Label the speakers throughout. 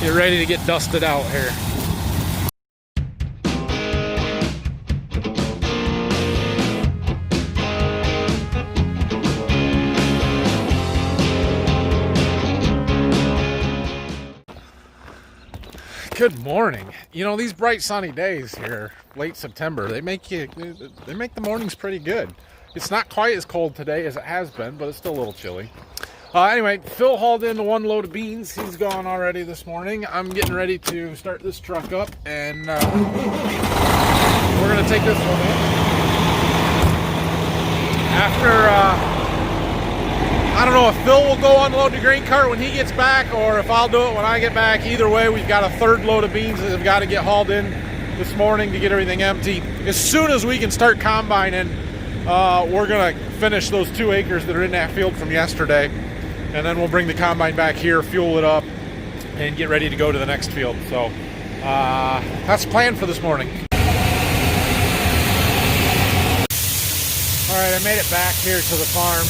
Speaker 1: get ready to get dusted out here. Good morning. You know, these bright sunny days here, late September, they make the mornings pretty good. It's not quite as cold today as it has been, but it's still a little chilly. Anyway, Phil hauled in one load of beans. He's gone already this morning. I'm getting ready to start this truck up, and we're gonna take this one in. After I don't know if Phil will go unload the grain cart when he gets back, or if I'll do it when I get back. Either way, we've got a third load of beans that have got to get hauled in this morning to get everything empty. As soon as we can start combining, we're going to finish those 2 acres that are in that field from yesterday, and then we'll bring the combine back here, fuel it up, and get ready to go to the next field. So that's the plan for this morning. All right, I made it back here to the farm.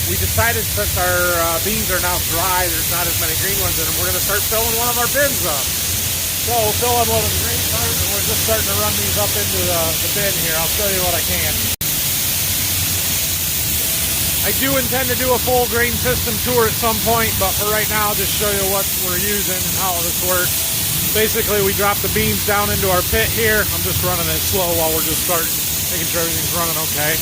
Speaker 1: We decided, since our beans are now dry, there's not as many green ones in them, we're going to start filling one of our bins up. So Phil unloaded the grain cart, and we're just starting to run these up into the bin here. I'll show you what I can. I do intend to do a full grain system tour at some point, but for right now, I'll just show you what we're using and how this works. Basically, we drop the beans down into our pit here. I'm just running it slow while we're just starting, making sure everything's running okay.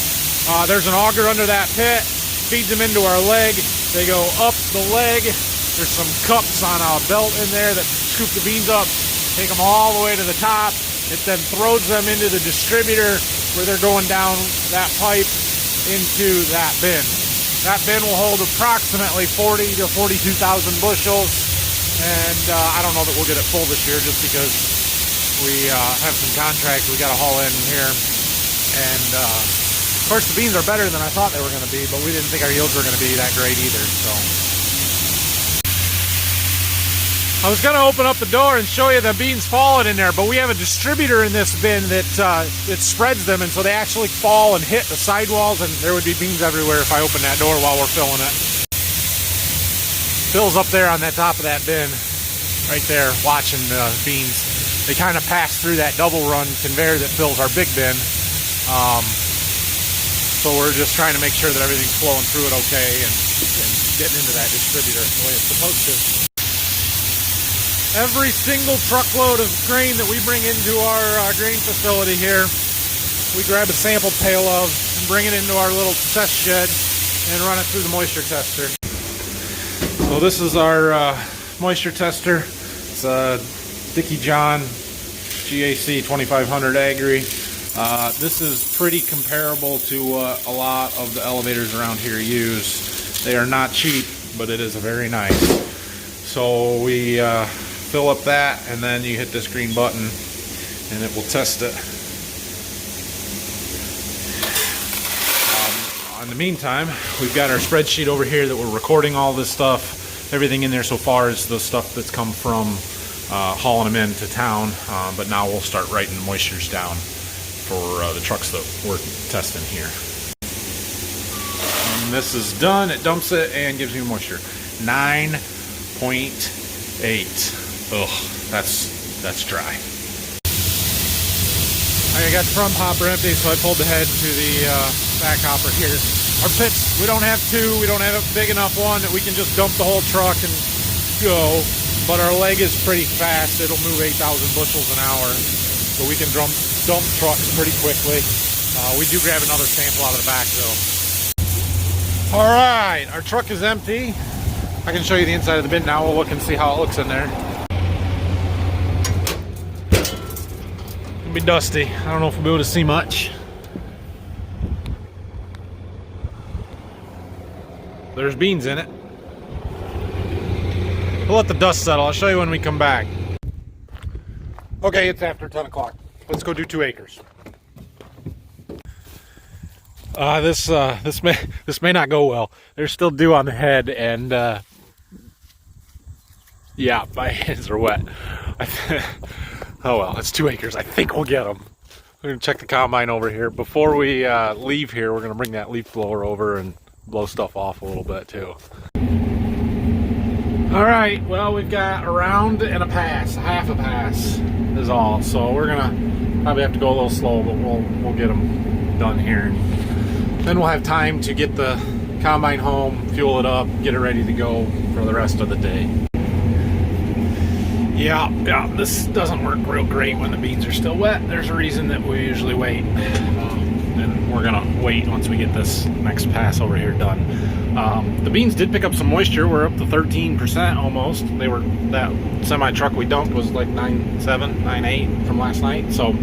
Speaker 1: There's an auger under that pit, feeds them into our leg. They go up the leg. There's some cups on a belt in there that scoop the beans up, take them all the way to the top. It then throws them into the distributor where they're going down that pipe into that bin. That bin will hold approximately 40 to 42,000 bushels, and I don't know that we'll get it full this year just because we have some contracts we got to haul in here. And of course, the beans are better than I thought they were going to be, but we didn't think our yields were going to be that great either. So I was going to open up the door and show you the beans falling in there, but we have a distributor in this bin that it spreads them, and so they actually fall and hit the sidewalls, and there would be beans everywhere if I open that door while we're filling it. Phil's up there on that top of that bin, right there, watching the beans. They kind of pass through that double run conveyor that fills our big bin. So we're just trying to make sure that everything's flowing through it okay and getting into that distributor the way it's supposed to. Every single truckload of grain that we bring into our grain facility here, we grab a sample pail of and bring it into our little test shed and run it through the moisture tester. So this is our moisture tester. It's a Dickie John GAC 2500 Agri. This is pretty comparable to what a lot of the elevators around here use. They are not cheap, but it is very nice. So we fill up that, and then you hit this green button and it will test it. In the meantime, we've got our spreadsheet over here that we're recording all this stuff. Everything in there so far is the stuff that's come from hauling them into town, but now we'll start writing the moistures down for the trucks that we're testing here. When this is done, it dumps it and gives me moisture. 9.8. Ugh, that's dry. I got the front hopper empty, so I pulled the head to the back hopper here. Our pits, we don't have two. We don't have a big enough one that we can just dump the whole truck and go. But our leg is pretty fast. It'll move 8,000 bushels an hour, so we can dump trucks pretty quickly. We do grab another sample out of the back though. All right, our truck is empty. I can show you the inside of the bin now. We'll look and see how it looks in there. It'll be dusty. I don't know if we'll be able to see much. There's beans in it. We'll let the dust settle. I'll show you when we come back. Okay, it's after 10 o'clock. Let's go do 2 acres. This may not go well. There's still dew on the head, and yeah, my hands are wet. Oh well, it's 2 acres. I think we'll get them. We're gonna check the combine over here before we leave here. We're gonna bring that leaf blower over and blow stuff off a little bit too. All right, well, we've got a round and a pass, half a pass is all. So we're gonna probably have to go a little slow, but we'll get them done here. Then we'll have time to get the combine home, fuel it up, get it ready to go for the rest of the day. Yeah, this doesn't work real great when the beans are still wet. There's a reason that we usually wait. And we're gonna wait once we get this next pass over here done. The beans did pick up some moisture. We're up to 13% almost. They were, that semi truck we dumped was like 9.7, 9.8 from last night. So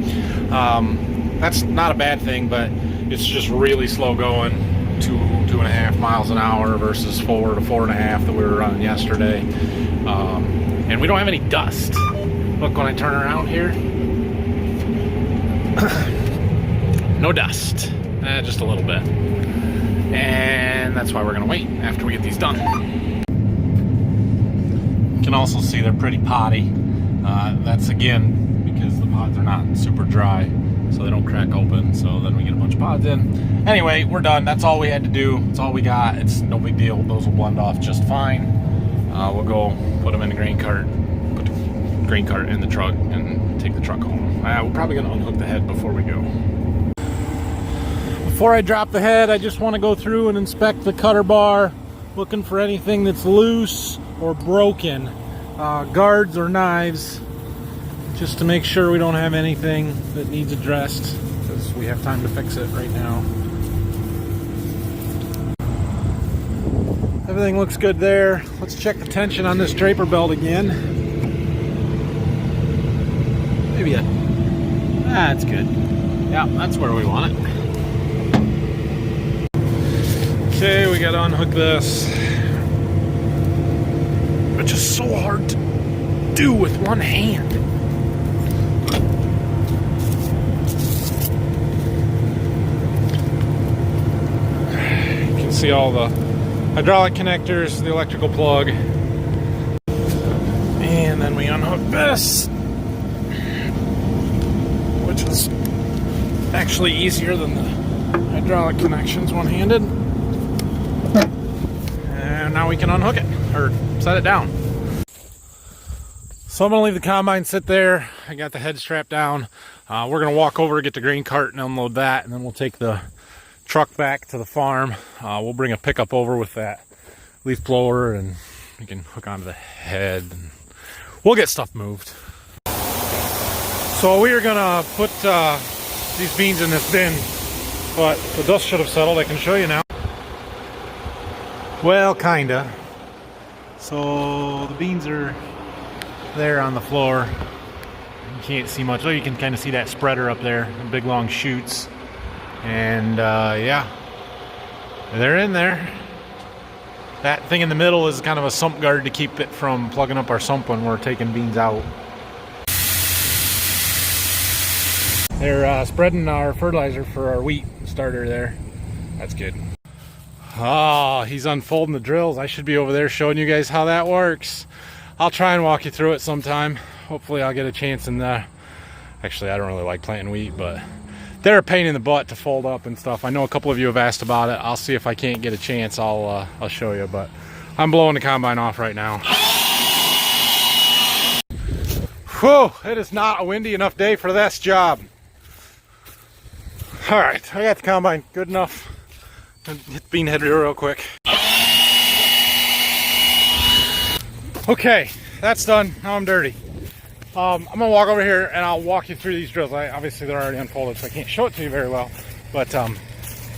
Speaker 1: that's not a bad thing, but it's just really slow going. 2.5 miles an hour versus 4 to 4.5 that we were running yesterday. And we don't have any dust. Look, when I turn around here, no dust, just a little bit. And that's why we're gonna wait after we get these done. You can also see they're pretty potty. That's again because the pods are not super dry, so they don't crack open, so then we get a bunch of pods in. Anyway, we're done. That's all we had to do. That's all we got. It's no big deal. Those will blend off just fine. We'll go put them in the grain cart, put the grain cart in the truck, and take the truck home. We're probably gonna unhook the head before we go. Before I drop the head, I just want to go through and inspect the cutter bar, looking for anything that's loose or broken, guards or knives, just to make sure we don't have anything that needs addressed, because we have time to fix it right now. Everything looks good there. Let's check the tension on this draper belt again. Maybe that's good. Yeah, that's where we want it. Okay, we gotta unhook this, which is so hard to do with one hand. You can see all the hydraulic connectors, the electrical plug, and then we unhook this, which is actually easier than the hydraulic connections one-handed. And now we can unhook it, or set it down. So I'm gonna leave the combine sit there. I got the head strapped down. We're gonna walk over, get the grain cart and unload that, and then we'll take the truck back to the farm. We'll bring a pickup over with that leaf blower, and we can hook onto the head, and we'll get stuff moved. So we are gonna put these beans in this bin, but the dust should have settled. I can show you now. Well, kinda. So the beans are there on the floor. You can't see much. Oh, you can kind of see that spreader up there, the big long shoots. And yeah, they're in there. That thing in the middle is kind of a sump guard to keep it from plugging up our sump when we're taking beans out. They're spreading our fertilizer for our wheat starter there. That's good. Oh, he's unfolding the drills. I should be over there showing you guys how that works. I'll try and walk you through it sometime. Hopefully I'll get a chance in there. Actually, I don't really like planting wheat, but they're a pain in the butt to fold up and stuff. I know a couple of you have asked about it. I'll see if I can't get a chance. I'll show you, but I'm blowing the combine off right now. Whew, it is not a windy enough day for this job. All right, I got the combine good enough. Hit bean head real quick. Okay, that's done. Now I'm dirty. I'm gonna walk over here and I'll walk you through these drills. Obviously they're already unfolded, so I can't show it to you very well, but I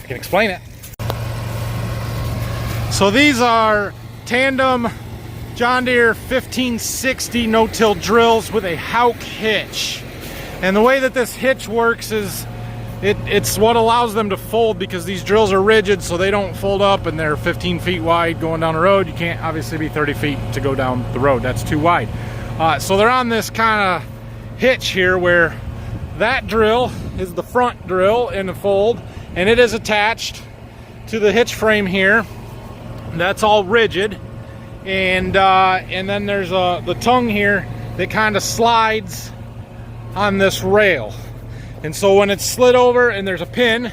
Speaker 1: can explain it. So these are tandem John Deere 1560 no-till drills with a Houck hitch. And the way that this hitch works is it's what allows them to fold, because these drills are rigid, so they don't fold up, and they're 15 feet wide going down the road. You can't obviously be 30 feet to go down the road. That's too wide. So they're on this kind of hitch here where that drill is the front drill in the fold, and it is attached to the hitch frame here. That's all rigid. And then there's the tongue here that kind of slides on this rail. And so when it's slid over and there's a pin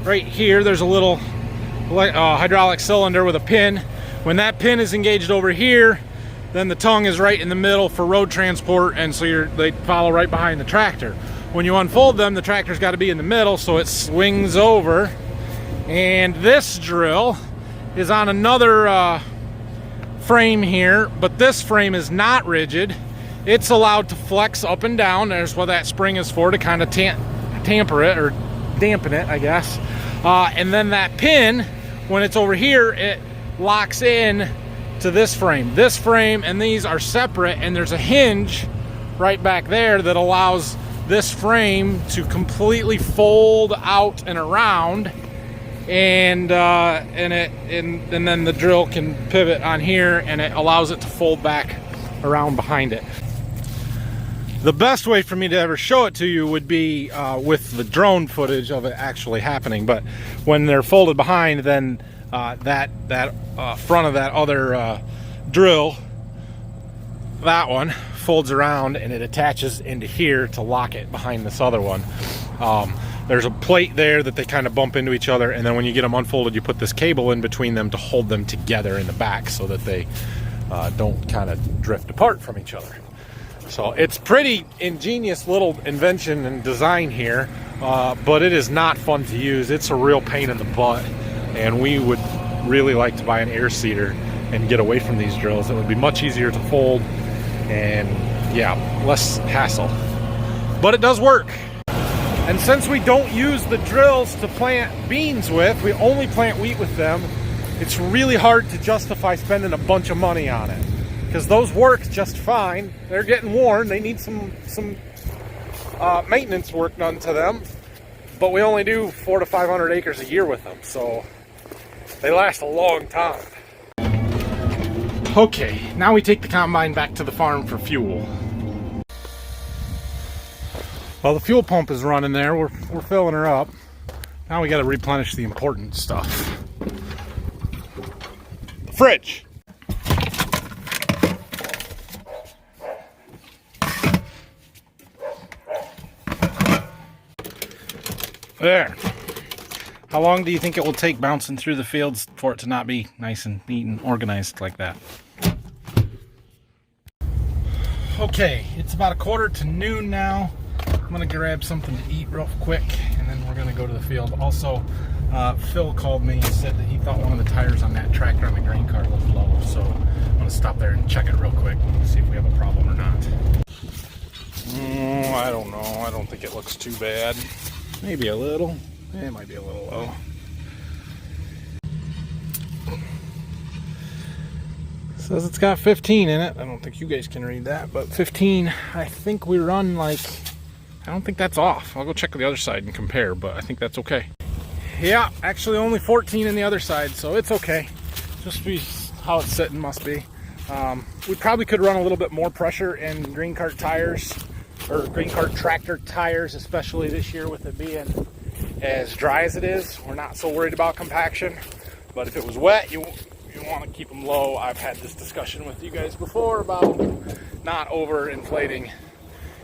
Speaker 1: right here, there's a little hydraulic cylinder with a pin. When that pin is engaged over here, then the tongue is right in the middle for road transport, and so they follow right behind the tractor. When you unfold them, the tractor's got to be in the middle, so it swings over. And this drill is on another frame here, but this frame is not rigid. It's allowed to flex up and down. There's what that spring is for, to kind of tamper it, or dampen it, I guess. And then that pin, when it's over here, it locks in to this frame. This frame and these are separate, and there's a hinge right back there that allows this frame to completely fold out and around, and then the drill can pivot on here, and it allows it to fold back around behind it. The best way for me to ever show it to you would be with the drone footage of it actually happening, but when they're folded behind, then that front of that other drill, that one, folds around and it attaches into here to lock it behind this other one. There's a plate there that they kind of bump into each other, and then when you get them unfolded, you put this cable in between them to hold them together in the back so that they don't kind of drift apart from each other. So it's pretty ingenious little invention and design here, but it is not fun to use. It's a real pain in the butt, and we would really like to buy an air seeder and get away from these drills. It would be much easier to fold and, yeah, less hassle. But it does work. And since we don't use the drills to plant beans with, we only plant wheat with them, it's really hard to justify spending a bunch of money on it, because those work just fine. They're getting worn. They need some maintenance work done to them, but we only do 400 to 500 acres a year with them, so they last a long time. Okay, now we take the combine back to the farm for fuel. Well, the fuel pump is running there. We're filling her up. Now we got to replenish the important stuff. The fridge. There. How long do you think it will take bouncing through the fields for it to not be nice and neat and organized like that? Okay, it's about 1:45 now. I'm gonna grab something to eat real quick, and then we're gonna go to the field. Also, Phil called me and said that he thought one of the tires on that tractor on the grain cart was low, so I'm gonna stop there and check it real quick and see if we have a problem or not. I don't know. I don't think it looks too bad. Maybe a little. It might be a little low. Says it's got 15 in it. I don't think you guys can read that, but 15. I think we run like, I don't think that's off. I'll go check the other side and compare, but I think that's okay. Yeah, actually only 14 in the other side, so it's okay. Just be how it's sitting must be. We probably could run a little bit more pressure in green cart tires, or green cart tractor tires, especially this year with it being as dry as it is. We're not so worried about compaction, but if it was wet, you want to keep them low. I've had this discussion with you guys before about not over inflating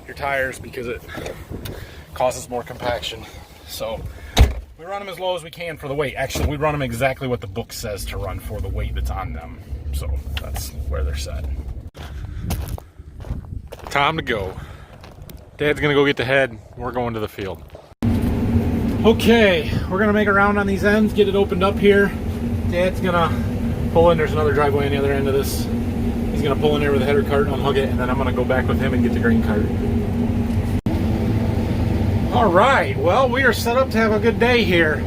Speaker 1: your tires because it causes more compaction. So we run them as low as we can for the weight. Actually, we run them exactly what the book says to run for the weight that's on them. So that's where they're set. Time to go. Dad's gonna go get the head. We're going to the field. Okay, we're gonna make a round on these ends, get it opened up here. Dad's gonna pull in. There's another driveway on the other end of this. He's gonna pull in there with a header cart and unhook it, and then I'm gonna go back with him and get the grain cart. All right, well, we are set up to have a good day here.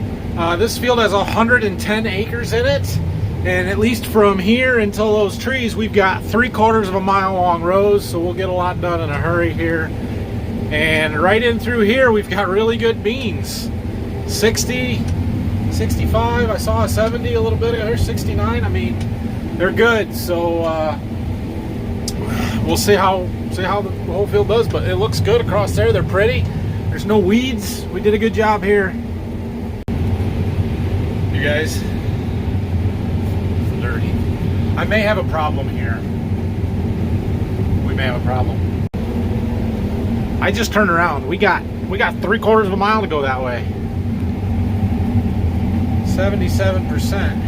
Speaker 1: This field has 110 acres in it, and at least from here until those trees, we've got 3/4 of a mile long rows, so we'll get a lot done in a hurry here. And right in through here, we've got really good beans. 60, 65, I saw a 70 a little bit ago, 69. I mean, they're good. So we'll see how the whole field does, but it looks good across there. They're pretty. There's no weeds. We did a good job here. You guys, dirty. I may have a problem here. We may have a problem. I just turned around. We got 3/4 of a mile to go that way. 77%.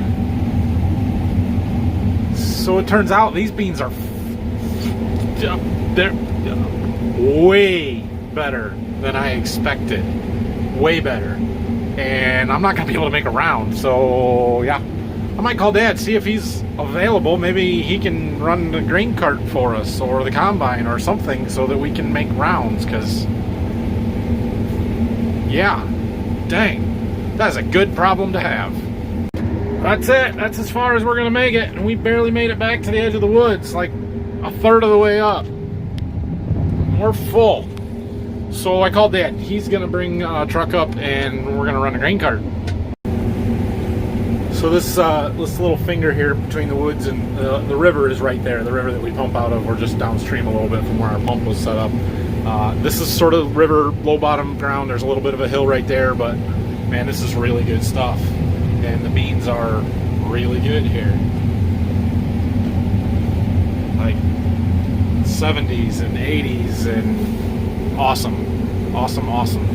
Speaker 1: So it turns out these beans are they're way better than I expected. Way better. And I'm not going to be able to make a round. So, yeah. I might call Dad, see if he's available. Maybe he can run the grain cart for us or the combine or something so that we can make rounds. Because, yeah. Dang. That's a good problem to have. That's it. That's as far as we're going to make it. And we barely made it back to the edge of the woods. Like a third of the way up. We're full. So I called Dad. He's going to bring a truck up and we're going to run a grain cart. So this little finger here between the woods and the river is right there. The river that we pump out of. We're just downstream a little bit from where our pump was set up. This is sort of river, low bottom ground. There's a little bit of a hill right there, but man, this is really good stuff. And the beans are really good here. Like 70s and 80s and awesome. Awesome.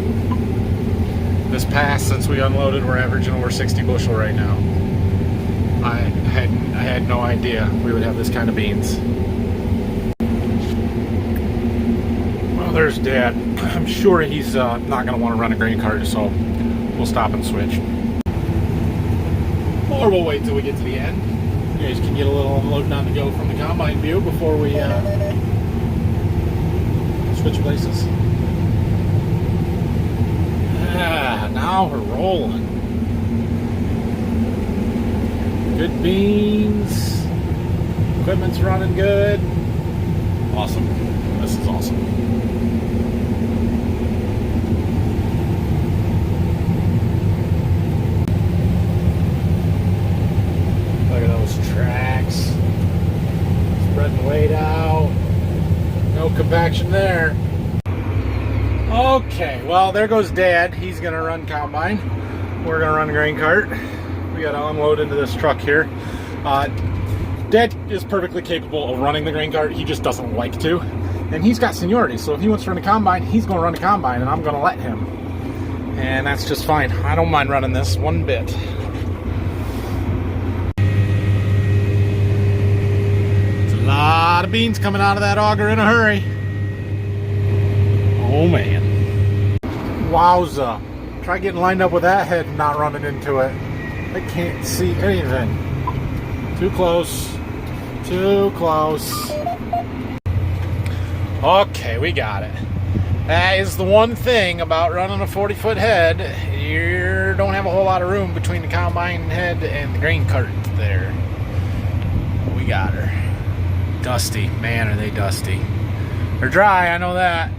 Speaker 1: This pass, since we unloaded, we're averaging over 60 bushel right now. I had no idea we would have this kind of beans. Well, there's Dad. I'm sure he's not going to want to run a grain cart, so we'll stop and switch. Or we'll wait till we get to the end. You guys can get a little unloading on the go from the combine view before we switch places. Now we're rolling. Good beans. Equipment's running good. Awesome. This is awesome. Look at those tracks. Spreading weight out. No compaction there. Okay, well, there goes Dad. He's going to run combine. We're going to run a grain cart. We got to unload into this truck here. Dad is perfectly capable of running the grain cart. He just doesn't like to. And he's got seniority, so if he wants to run a combine, he's going to run a combine, and I'm going to let him. And that's just fine. I don't mind running this one bit. There's a lot of beans coming out of that auger in a hurry. Oh man. Wowza. Try getting lined up with that head and not running into it. I can't see anything. Too close. Too close. Okay, we got it. That is the one thing about running a 40-foot head. You don't have a whole lot of room between the combine head and the grain cart there. We got her. Dusty. Man, are they dusty. They're dry, I know that.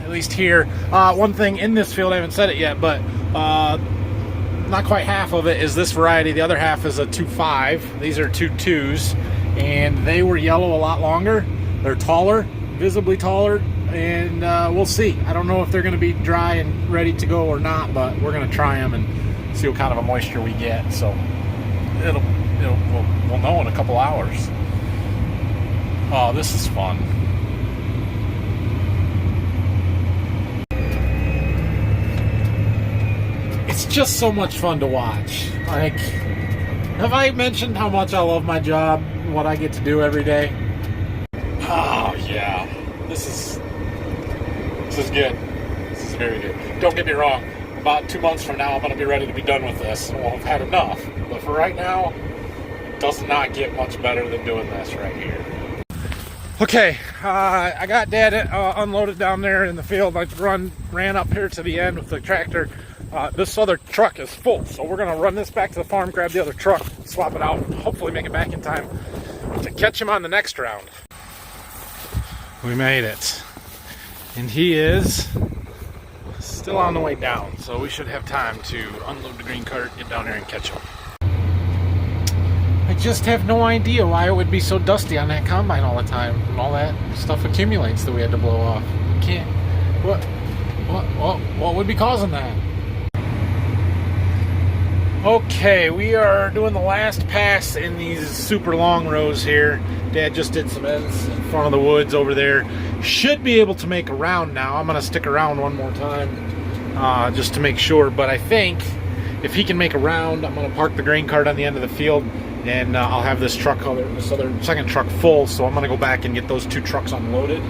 Speaker 1: At least here. One thing in this field, I haven't said it yet, but not quite half of it is this variety. The other half is a 2.5. These are 2.2s, and they were yellow a lot longer. They're taller, visibly taller, and we'll see. I don't know if they're going to be dry and ready to go or not, but we're going to try them and see what kind of a moisture we get. So we'll know in a couple hours. Oh, this is fun. It's just so much fun to watch. Like, have I mentioned how much I love my job, what I get to do every day? Oh yeah, this is good. This is very good. Don't get me wrong. About 2 months from now, I'm going to be ready to be done with this. We'll have had enough. But for right now, it does not get much better than doing this right here. Okay, I got Dad unloaded down there in the field. I ran up here to the end with the tractor. This other truck is full, so we're going to run this back to the farm, grab the other truck, swap it out, and hopefully make it back in time to catch him on the next round. We made it. And he is still on the way down, so we should have time to unload the green cart, get down there and catch him. I just have no idea why it would be so dusty on that combine all the time, and all that stuff accumulates that we had to blow off. Can't. What would be causing that? Okay, we are doing the last pass in these super long rows here. Dad just did some ends in front of the woods over there. Should be able to make a round now. I'm going to stick around one more time just to make sure. But I think if he can make a round, I'm going to park the grain cart on the end of the field and I'll have this truck, this other second truck full. So I'm gonna go back and get those 2 trucks unloaded,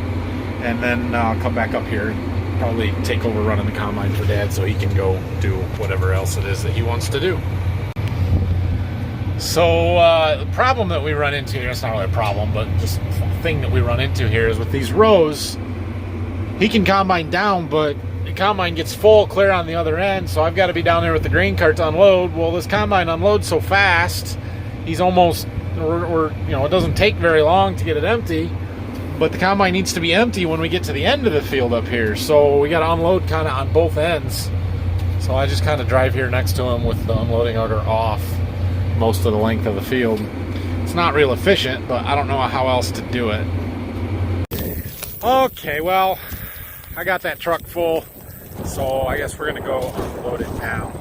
Speaker 1: and then come back up here and probably take over running the combine for Dad, so he can go do whatever else it is that he wants to do. So the problem that we run into here, it's not really a problem, but just a thing that we run into here is with these rows, he can combine down, but the combine gets full clear on the other end, so I've got to be down there with the grain cart to unload. Well, this combine unloads so fast, he's almost, or you know, it doesn't take very long to get it empty, but the combine needs to be empty when we get to the end of the field up here, so we got to unload kind of on both ends. So I just kind of drive here next to him with the unloading auger off most of the length of the field. It's not real efficient, but I don't know how else to do it. Okay, well, I got that truck full, so I guess we're gonna go unload it now.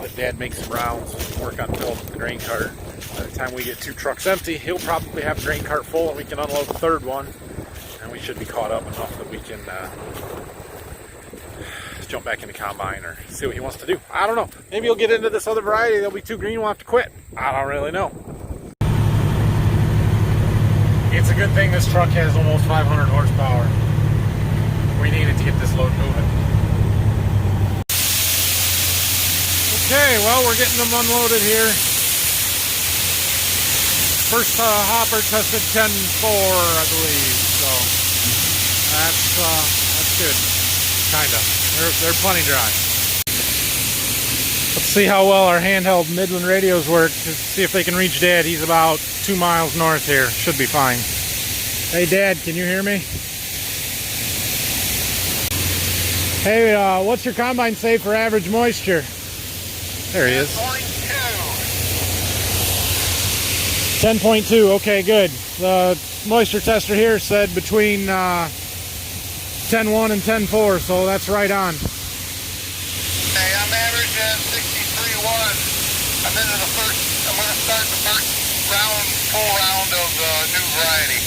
Speaker 1: Let Dad make some rounds and work on filling up the grain cart. By the time we get 2 trucks empty, he'll probably have the grain cart full and we can unload the 3rd one, and we should be caught up enough that we can jump back in the combine or see what he wants to do. I don't know. Maybe he'll get into this other variety. They'll be too green. We'll have to quit. I don't really know. It's a good thing this truck has almost 500 horsepower. We need it to get this load moving. Okay, well, we're getting them unloaded here. First hopper tested 10.4, I believe. So that's good. Kinda. They're plenty dry. Let's see how well our handheld Midland radios work to see if they can reach Dad. He's about 2 miles north here. Should be fine. Hey Dad, can you hear me? Hey, what's your combine say for average moisture? There he is. 10.2. Okay, good. The moisture tester here said between 10.1 and 10.4, so that's right on.
Speaker 2: Hey, I'm averaging 63.1. I'm going to start the first full round of the new variety.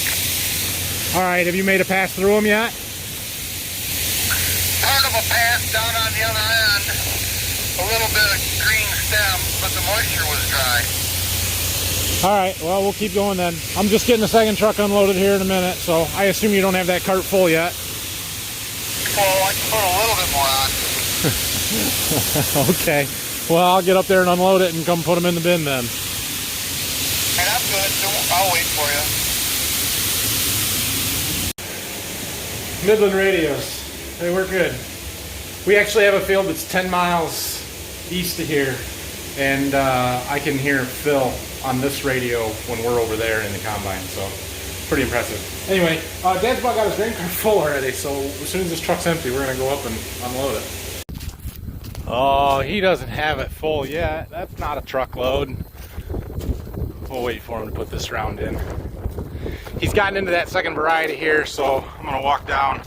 Speaker 1: All right, have you made a pass through them yet?
Speaker 2: Part of a pass down on the other end, a little bit of green stem, but the moisture was dry.
Speaker 1: All right, well, we'll keep going then. I'm just getting the second truck unloaded here in a minute, so I assume you don't have that cart full yet.
Speaker 2: Well, I can put a little bit more on.
Speaker 1: Okay, well, I'll get up there and unload it and come put them in the bin then.
Speaker 2: And I'm good, so I'll wait for you.
Speaker 1: Midland radios, they work good. We actually have a field that's 10 miles east of here, and I can hear Phil on this radio when we're over there in the combine, so pretty impressive. Anyway, Dad's about got his grain cart full already, so as soon as this truck's empty, we're gonna go up and unload it. Oh, he doesn't have it full yet. That's not a truckload. We'll wait for him to put this round in. He's gotten into that second variety here, so I'm gonna walk down,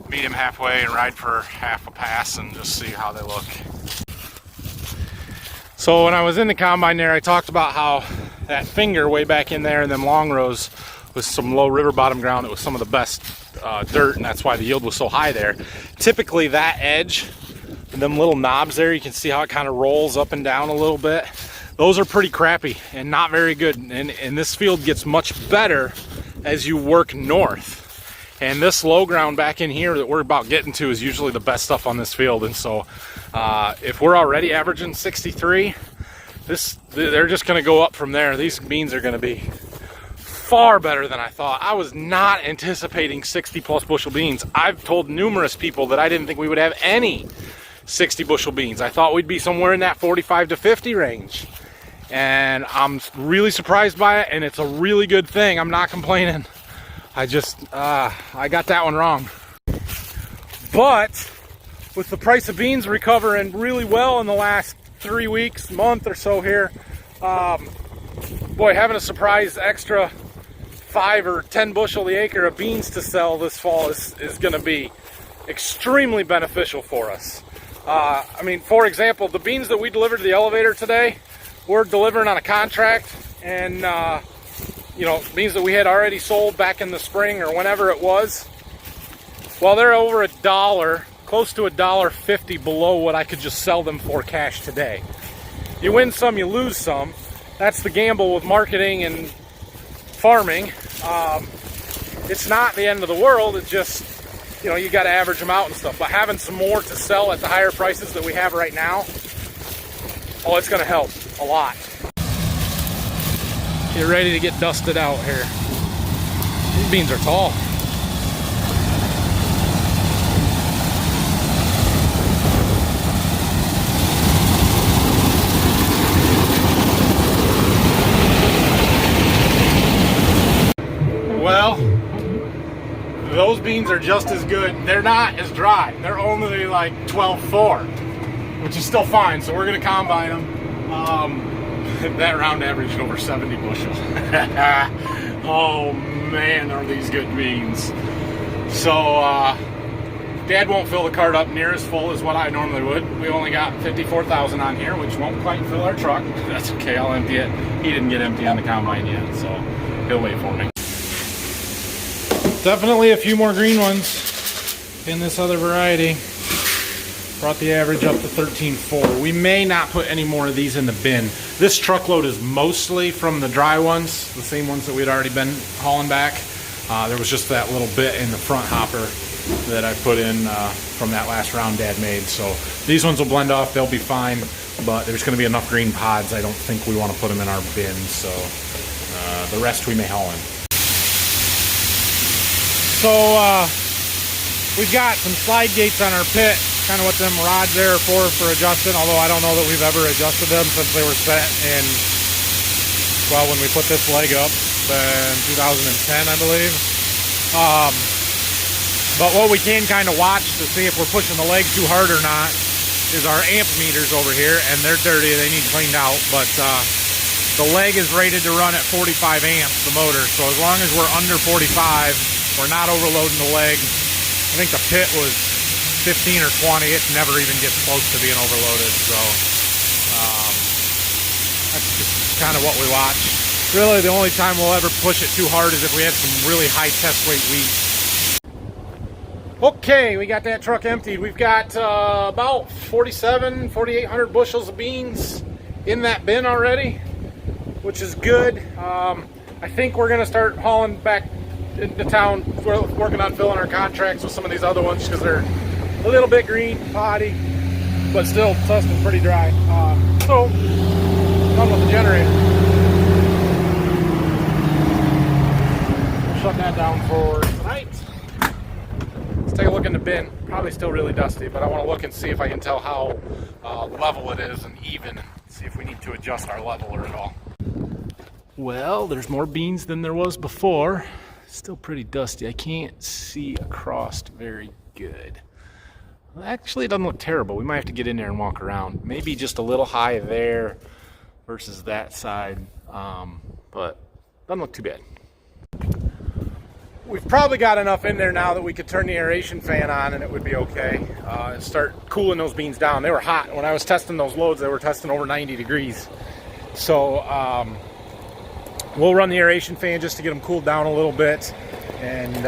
Speaker 1: meet him halfway, and ride for half a pass and just see how they look. So when I was in the combine there, I talked about how that finger way back in there in them long rows was some low river bottom ground. It was some of the best dirt, and that's why the yield was so high there. Typically that edge, them little knobs there, you can see how it kind of rolls up and down a little bit. Those are pretty crappy and not very good, and this field gets much better as you work north. And this low ground back in here that we're about getting to is usually the best stuff on this field. And so if we're already averaging 63, they're just going to go up from there. These beans are going to be far better than I thought. I was not anticipating 60 plus bushel beans. I've told numerous people that I didn't think we would have any 60 bushel beans. I thought we'd be somewhere in that 45 to 50 range. And I'm really surprised by it, and it's a really good thing. I'm not complaining. I got that one wrong. But with the price of beans recovering really well in the last 3 weeks, month or so here, boy, having a surprise extra 5 or 10 bushel the acre of beans to sell this fall is going to be extremely beneficial for us. I mean, for example, the beans that we delivered to the elevator today, we're delivering on a contract, and you know, beans that we had already sold back in the spring or whenever it was, well, they're over $1, close to $1.50 below what I could just sell them for cash today. You win some, you lose some. that's the gamble with marketing and farming. It's not the end of the world. It's just, you know, you got to average them out and stuff. But having some more to sell at the higher prices that we have right now, oh, it's going to help a lot. Get ready to get dusted out here. These beans are tall. Well, those beans are just as good. They're not as dry. They're only like 12.4, which is still fine. So we're gonna combine them. That round averaged over 70 bushels. Oh man, are these good beans. So Dad won't fill the cart up near as full as what I normally would. We only got 54,000 on here, which won't quite fill our truck. That's okay, I'll empty it. He didn't get empty on the combine yet, so he'll wait for me. Definitely a few more green ones in this other variety. Brought the average up to 13.4. We may not put any more of these in the bin. This truckload is mostly from the dry ones, the same ones that we'd already been hauling back. There was just that little bit in the front hopper that I put in from that last round Dad made. So these ones will blend off, they'll be fine, but there's gonna be enough green pods. I don't think we wanna put them in our bin, so the rest we may haul in. So we've got some slide gates on our pit, kind of what them rods there are for adjusting, although I don't know that we've ever adjusted them since they were set in, well, when we put this leg up in 2010, I believe. But what we can kind of watch to see if we're pushing the leg too hard or not is our amp meters over here, and they're dirty, they need cleaned out, but the leg is rated to run at 45 amps, the motor, so as long as we're under 45, we're not overloading the leg. I think the pit was 15 or 20. It never even gets close to being overloaded. So that's just kind of what we watch. Really, the only time we'll ever push it too hard is if we have some really high test weight wheat. Okay, we got that truck emptied. We've got about 4,800 bushels of beans in that bin already, which is good. I think we're gonna start hauling back into town. We're working on filling our contracts with some of these other ones because they're a little bit green, potty, but still testing pretty dry. So, done with the generator. We'll shut that down for tonight. Let's take a look in the bin. Probably still really dusty, but I want to look and see if I can tell how level it is and even, and see if we need to adjust our leveler at all. Well, there's more beans than there was before. Still pretty dusty. I can't see across very good. Well, actually, it doesn't look terrible. We might have to get in there and walk around. Maybe just a little high there versus that side, but doesn't look too bad. We've probably got enough in there now that we could turn the aeration fan on and it would be okay, and start cooling those beans down. They were hot. When I was testing those loads, they were testing over 90 degrees. So, we'll run the aeration fan just to get them cooled down a little bit, and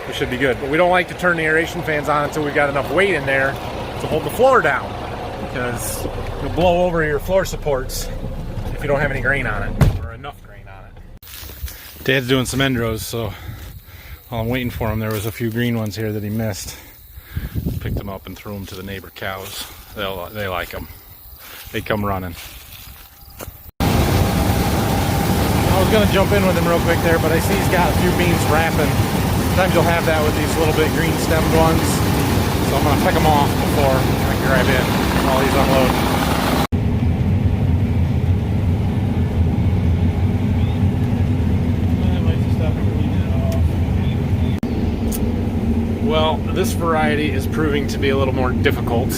Speaker 1: we should be good. But we don't like to turn the aeration fans on until we've got enough weight in there to hold the floor down, because you'll blow over your floor supports if you don't have any grain on it, or enough grain on it. Dad's doing some end rows, so while I'm waiting for him, there was a few green ones here that he missed. Picked them up and threw them to the neighbor cows. They like them. They come running. I was going to jump in with him real quick there, but I see he's got a few beans wrapping. Sometimes you'll have that with these little bit green stemmed ones. So I'm going to pick them off before I can grab in while he's unloading. Well, this variety is proving to be a little more difficult.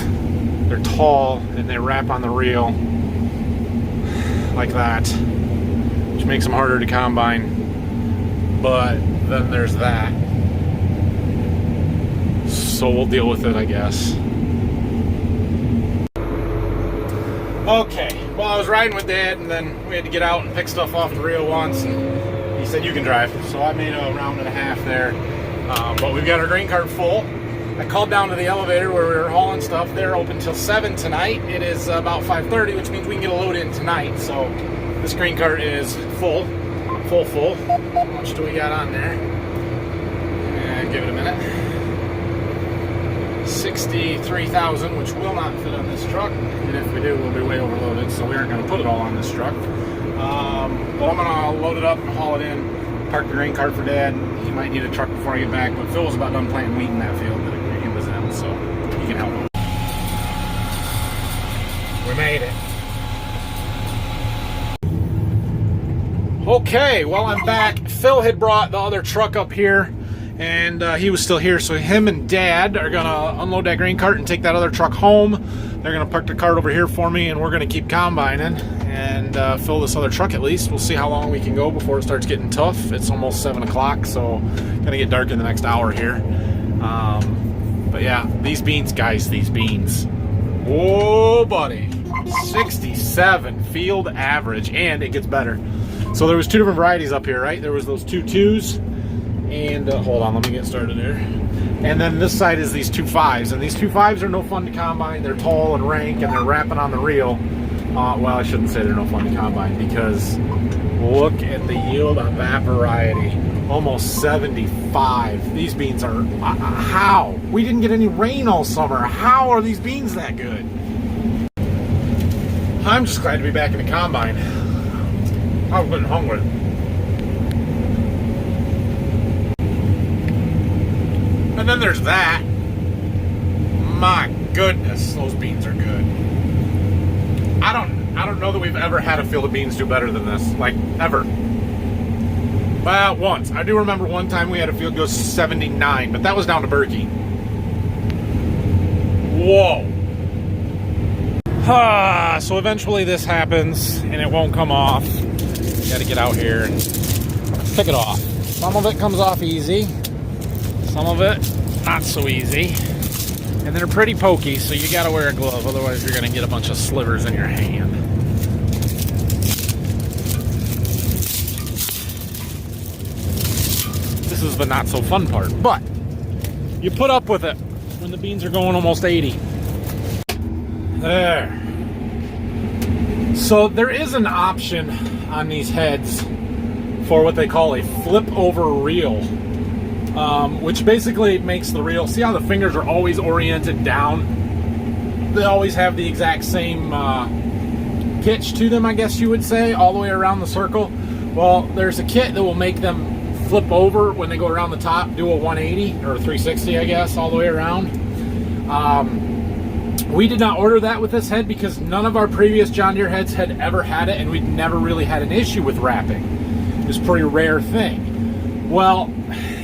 Speaker 1: They're tall and they wrap on the reel like that, which makes them harder to combine, but then there's that. So we'll deal with it, I guess. Okay, well, I was riding with Dad, and then we had to get out and pick stuff off the reel once, and he said, you can drive. So I made a round and a half there, but we've got our grain cart full. I called down to the elevator where we were hauling stuff. They're open till 7 tonight. It is about 5:30, which means we can get a load in tonight, so This grain cart is full. How much do we got on there? And give it a minute. 63,000, which will not fit on this truck. And if we do, we'll be way overloaded, so we aren't going to put it all on this truck. But I'm going to load it up and haul it in, park the grain cart for Dad. He might need a truck before I get back, but Phil was about done planting wheat in that field that he was in, so he can help him. We made it. Okay, well, I'm back. Phil had brought the other truck up here, and he was still here, so him and Dad are gonna unload that grain cart and take that other truck home. They're gonna park the cart over here for me, and we're gonna keep combining and fill this other truck at least. We'll see how long we can go before it starts getting tough. It's almost 7 o'clock, so gonna get dark in the next hour here. But yeah, these beans, guys, these beans. Whoa, buddy. 67 field average, and it gets better. So there was two different varieties up here, right? There was those 2.2s, and hold on, let me get started there. And then this side is these 2.5s, and these 2.5s are no fun to combine. They're tall and rank, and they're wrapping on the reel. Well, I shouldn't say they're no fun to combine, because look at the yield on that variety. Almost 75. These beans are, how? We didn't get any rain all summer. How are these beans that good? I'm just glad to be back in the combine. I've been hungry. And then there's that. My goodness, those beans are good. I don't know that we've ever had a field of beans do better than this. Like, ever. Well, once. I do remember one time we had a field go 79, but that was down to Berkey. Whoa. So eventually this happens, and it won't come off. Got to get out here and pick it off. Some of it comes off easy, some of it not so easy, and they're pretty pokey, so you got to wear a glove, otherwise you're going to get a bunch of slivers in your hand. This is the not so fun part, but you put up with it when the beans are going almost 80. There. So there is an option on these heads for what they call a flip over reel, which basically makes the reel, see how the fingers are always oriented down? They always have the exact same pitch to them, I guess you would say, all the way around the circle. Well, there's a kit that will make them flip over when they go around the top, do a 180 or 360, I guess, all the way around. We did not order that with this head because none of our previous John Deere heads had ever had it, and we'd never really had an issue with wrapping. It's a pretty rare thing. Well,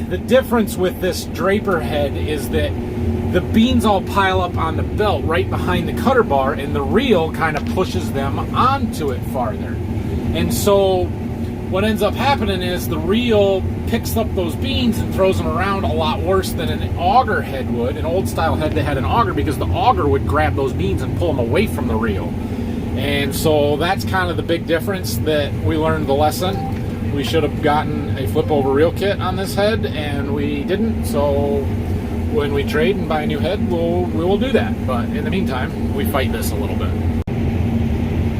Speaker 1: the difference with this Draper head is that the beans all pile up on the belt right behind the cutter bar, and the reel kind of pushes them onto it farther. And so what ends up happening is the reel picks up those beans and throws them around a lot worse than an auger head would. An old style head that had an auger, because the auger would grab those beans and pull them away from the reel. And so that's kind of the big difference that we learned the lesson. We should have gotten a flip over reel kit on this head, and we didn't. So when we trade and buy a new head, we will do that. But in the meantime, we fight this a little bit.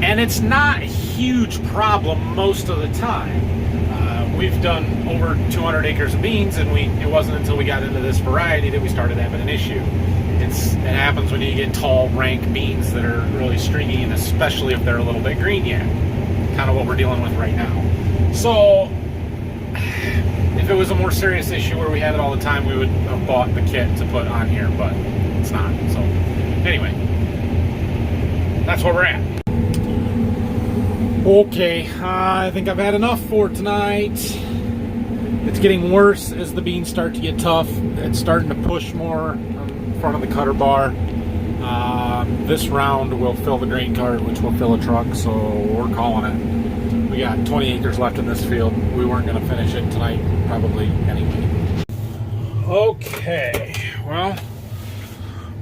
Speaker 1: And it's not a huge problem most of the time. We've done over 200 acres of beans, and it wasn't until we got into this variety that we started having an issue. It happens when you get tall, rank beans that are really stringy, and especially if they're a little bit green yet. Kind of what we're dealing with right now. So, if it was a more serious issue where we had it all the time, we would have bought the kit to put on here, but it's not. So, anyway, that's where we're at. Okay, I think I've had enough for tonight. It's getting worse as the beans start to get tough. It's starting to push more in front of the cutter bar. This round will fill the grain cart, which will fill a truck, so we're calling it. We got 20 acres left in this field. We weren't going to finish it tonight, probably anyway. Okay, well,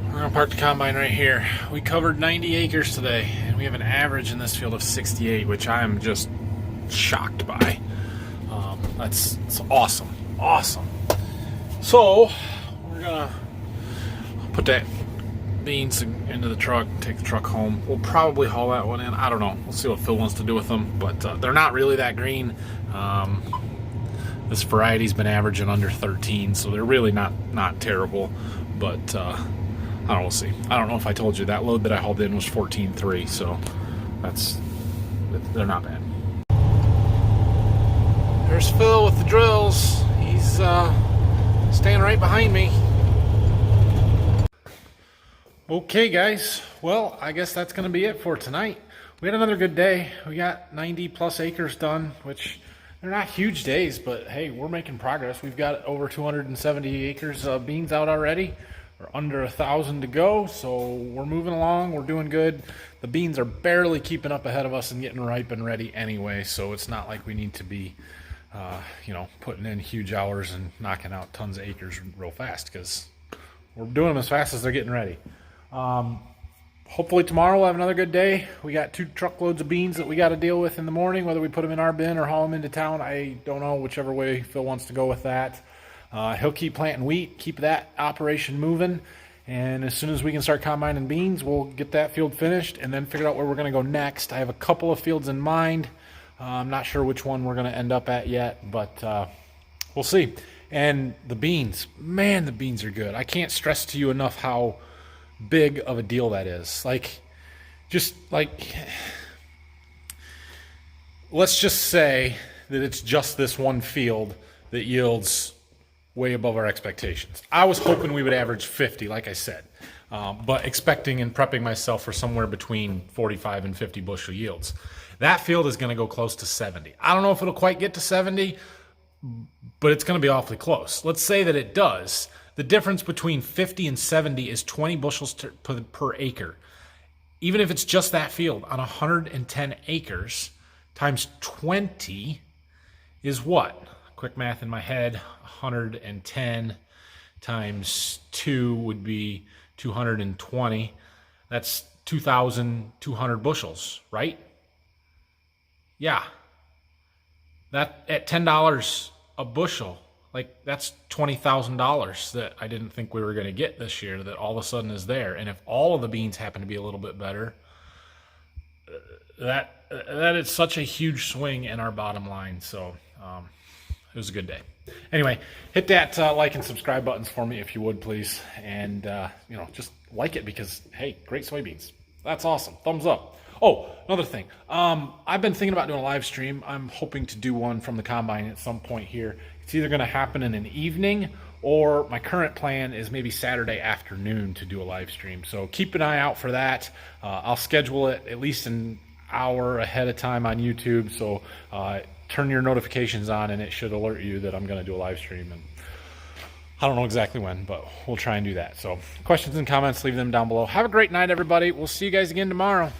Speaker 1: we're going to park the combine right here. We covered 90 acres today, and we have an average in this field of 68, which I am just shocked by. It's awesome. Awesome. So, we're going to put that beans into the truck, take the truck home. We'll probably haul that one in. I don't know. We'll see what Phil wants to do with them, but they're not really that green. This variety's been averaging under 13, so they're really not terrible, but I don't know, we'll see. I don't know if I told you that load that I hauled in was 14.3, so they're not bad. There's Phil with the drills. He's staying right behind me. Okay, guys. Well, I guess that's going to be it for tonight. We had another good day. We got 90 plus acres done, which they're not huge days, but hey, we're making progress. We've got over 270 acres of beans out already. We're under 1,000 to go, so we're moving along. We're doing good. The beans are barely keeping up ahead of us and getting ripe and ready anyway, so it's not like we need to be putting in huge hours and knocking out tons of acres real fast, because we're doing them as fast as they're getting ready. Hopefully tomorrow we'll have another good day. We got 2 truckloads of beans that we got to deal with in the morning, whether we put them in our bin or haul them into town. I don't know, whichever way Phil wants to go with that. He'll keep planting wheat, keep that operation moving, and as soon as we can start combining beans, we'll get that field finished and then figure out where we're going to go next. I have a couple of fields in mind. I'm not sure which one we're going to end up at yet, but we'll see. And the beans, man, the beans are good. I can't stress to you enough how big of a deal that is. Let's just say that it's just this one field that yields way above our expectations. I was hoping we would average 50, like I said, but expecting and prepping myself for somewhere between 45 and 50 bushel yields. That field is going to go close to 70. I don't know if it'll quite get to 70, but it's going to be awfully close. Let's say that it does. The difference between 50 and 70 is 20 bushels per acre. Even if it's just that field on 110 acres, times 20 is what? Quick math in my head, 110 times 2 would be 220. That's 2,200 bushels, right? Yeah. That at $10 a bushel, like that's $20,000 that I didn't think we were going to get this year, that all of a sudden is there. And if all of the beans happen to be a little bit better, that is such a huge swing in our bottom line. So it was a good day. Anyway, hit that like and subscribe buttons for me if you would, please. And, just like it because, hey, great soybeans. That's awesome. Thumbs up. Oh, another thing. I've been thinking about doing a live stream. I'm hoping to do one from the combine at some point here. It's either going to happen in an evening, or my current plan is maybe Saturday afternoon to do a live stream. So keep an eye out for that. I'll schedule it at least an hour ahead of time on YouTube. So turn your notifications on, and it should alert you that I'm going to do a live stream. And I don't know exactly when, but we'll try and do that. So questions and comments, leave them down below. Have a great night, everybody. We'll see you guys again tomorrow.